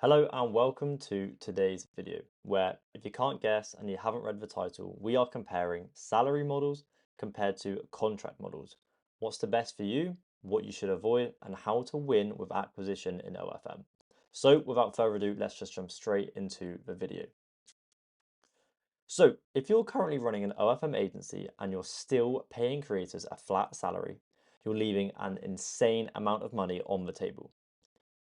Hello and welcome to today's video, where if you can't guess and you haven't read the title, we are comparing salary models compared to contract models. What's the best for you, what you should avoid, and how to win with acquisition in OFM. So without further ado, let's just jump straight into the video. So if you're currently running an OFM agency and you're still paying creators a flat salary, you're leaving an insane amount of money on the table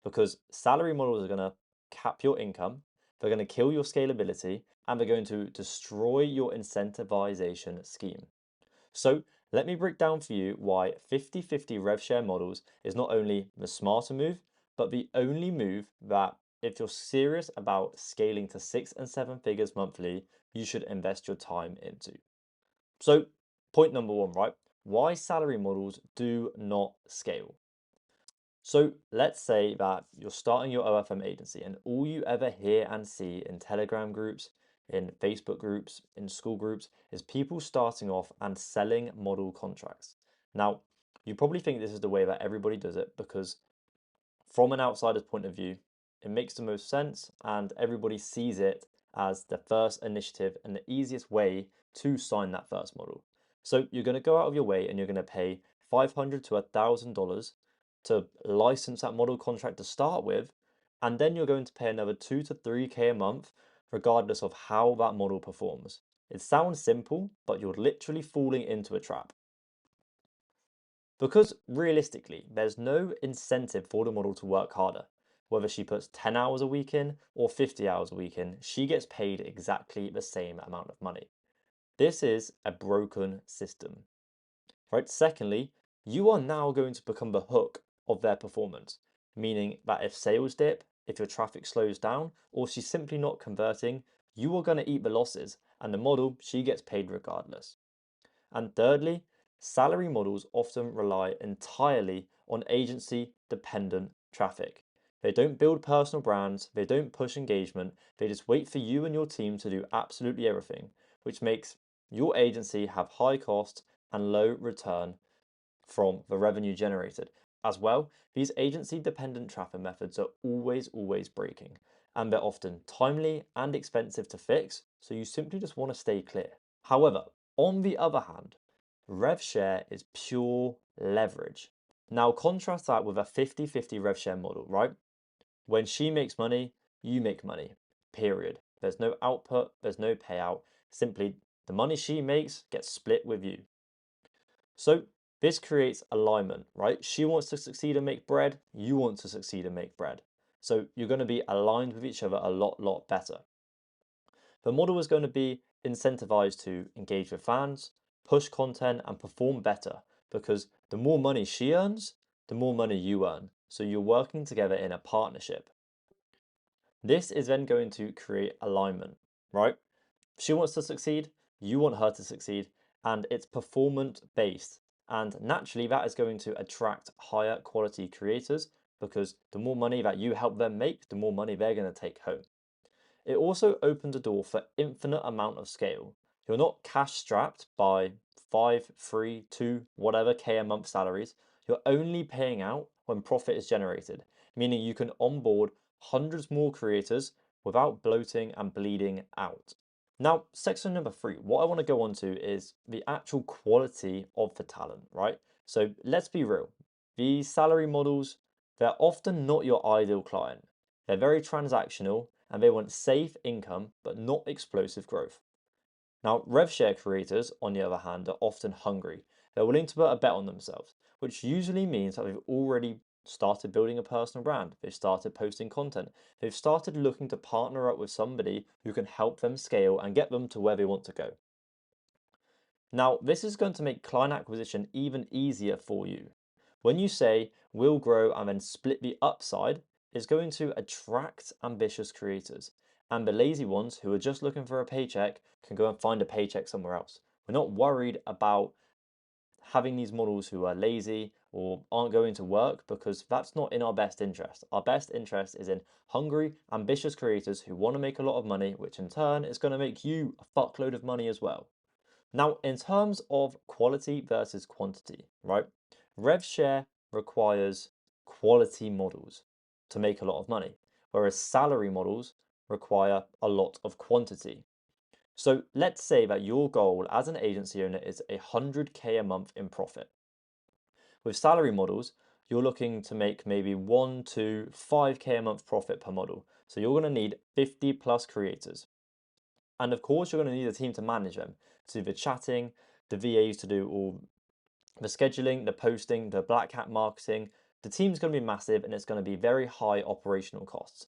because salary models are going to cap your income, they're going to kill your scalability, and they're going to destroy your incentivization scheme. So let me break down for you why 50-50 rev share models is not only the smarter move, but the only move that if you're serious about scaling to 6 and 7 figures monthly, you should invest your time into. So point number one, right? Why salary models do not scale. So let's say that you're starting your OFM agency and all you ever hear and see in Telegram groups, in Facebook groups, in school groups is people starting off and selling model contracts. Now, you probably think this is the way that everybody does it because from an outsider's point of view, it makes the most sense and everybody sees it as the first initiative and the easiest way to sign that first model. So you're going to go out of your way and you're going to pay $500 to $1,000 to license that model contract to start with, and then you're going to pay another 2 to 3K a month, regardless of how that model performs. It sounds simple, but you're literally falling into a trap. Because realistically, there's no incentive for the model to work harder. Whether she puts 10 hours a week in or 50 hours a week in, she gets paid exactly the same amount of money. This is a broken system. Right? Secondly, you are now going to become the hook of their performance, meaning that if sales dip, if your traffic slows down, or she's simply not converting, you are going to eat the losses, and the model, she gets paid regardless. And thirdly, salary models often rely entirely on agency dependent traffic. They don't build personal brands, they don't push engagement, they just wait for you and your team to do absolutely everything, which makes your agency have high cost and low return from the revenue generated. As well, these agency dependent traffic methods are always breaking, and they're often timely and expensive to fix, so you simply just want to stay clear. However, on the other hand, rev share is pure leverage. Now contrast that with a 50-50 rev share model, right? When she makes money, you make money, period. There's no output, there's no payout. Simply the money she makes gets split with you. So this creates alignment, right? She wants to succeed and make bread, you want to succeed and make bread. So you're going to be aligned with each other a lot better. The model is going to be incentivized to engage with fans, push content, and perform better because the more money she earns, the more money you earn. So you're working together in a partnership. This is then going to create alignment, right? She wants to succeed, you want her to succeed, and it's performance based. And naturally, that is going to attract higher quality creators because the more money that you help them make, the more money they're going to take home. It also opens a door for infinite amount of scale. You're not cash strapped by 5, 3, 2, whatever K a month salaries. You're only paying out when profit is generated, meaning you can onboard hundreds more creators without bloating and bleeding out. Now, section number 3, what I want to go on to is the actual quality of the talent, right? So let's be real. These salary models, they're often not your ideal client. They're very transactional and they want safe income but not explosive growth. Now, rev share creators, on the other hand, are often hungry. They're willing to put a bet on themselves, which usually means that they've already started building a personal brand. They've started posting content. They've started looking to partner up with somebody who can help them scale and get them to where they want to go. Now, this is going to make client acquisition even easier for you. When you say we'll grow and then split the upside, it's going to attract ambitious creators. And the lazy ones who are just looking for a paycheck can go and find a paycheck somewhere else. We're not worried about having these models who are lazy or aren't going to work because that's not in our best interest. Our best interest is in hungry, ambitious creators who want to make a lot of money, which in turn is going to make you a fuckload of money as well. Now, in terms of quality versus quantity, right? Rev share requires quality models to make a lot of money. whereas salary models require a lot of quantity. So let's say that your goal as an agency owner is 100K a month in profit. With salary models, you're looking to make maybe 1 to 5K a month profit per model. So you're going to need 50 plus creators. And of course, you're going to need a team to manage them, to do the chatting, the VAs to do all the scheduling, the posting, the black hat marketing. The team's going to be massive and it's going to be very high operational costs.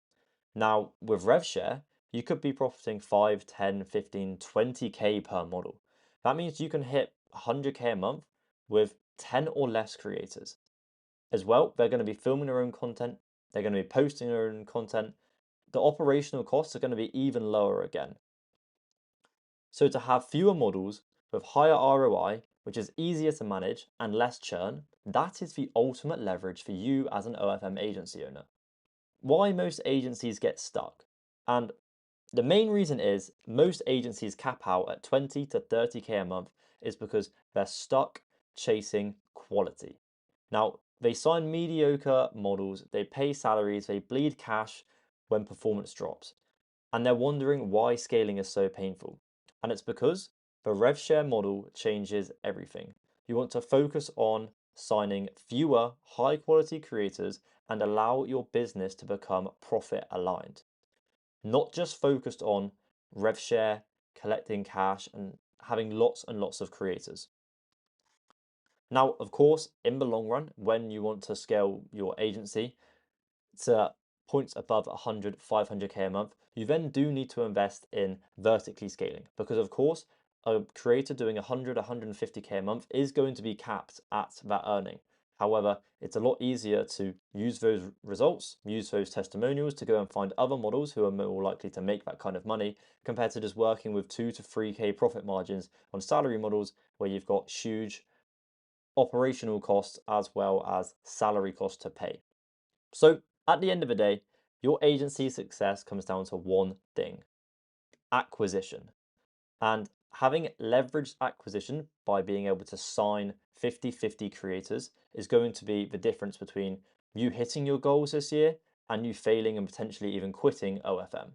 Now, with RevShare, you could be profiting 5, 10, 15, 20K per model. That means you can hit 100K a month with 10 or less creators. As well, they're going to be filming their own content, they're going to be posting their own content. The operational costs are going to be even lower again. So to have fewer models with higher ROI, which is easier to manage and less churn, that is the ultimate leverage for you as an OFM agency owner. Why most agencies get stuck. And the main reason is most agencies cap out at 20 to 30K a month is because they're stuck chasing quality. Now, they sign mediocre models, they pay salaries, they bleed cash when performance drops. And they're wondering why scaling is so painful. And it's because the RevShare model changes everything. You want to focus on signing fewer high quality creators and allow your business to become profit aligned. Not just focused on RevShare, collecting cash, and having lots and lots of creators. Now, of course, in the long run, when you want to scale your agency to points above 100, 500K a month, you then do need to invest in vertically scaling because, of course, a creator doing 100, 150K a month is going to be capped at that earning. However, it's a lot easier to use those results, use those testimonials to go and find other models who are more likely to make that kind of money compared to just working with 2 to 3K profit margins on salary models where you've got huge operational costs as well as salary costs to pay. So at the end of the day, your agency's success comes down to one thing: acquisition. And having leveraged acquisition by being able to sign 50-50 creators is going to be the difference between you hitting your goals this year and you failing and potentially even quitting OFM.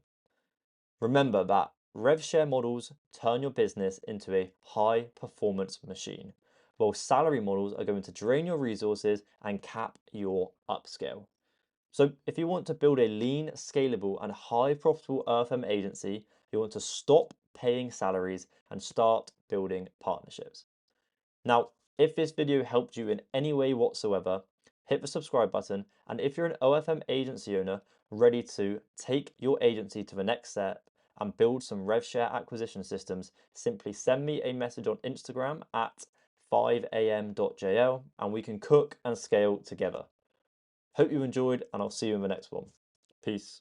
Remember that RevShare models turn your business into a high performance machine, while salary models are going to drain your resources and cap your upscale. So if you want to build a lean, scalable, and high profitable OFM agency, you want to stop paying salaries and start building partnerships. Now, if this video helped you in any way whatsoever, hit the subscribe button. And if you're an OFM agency owner ready to take your agency to the next step and build some RevShare acquisition systems, simply send me a message on Instagram at 5am.jl and we can cook and scale together. Hope you enjoyed, and I'll see you in the next one. Peace.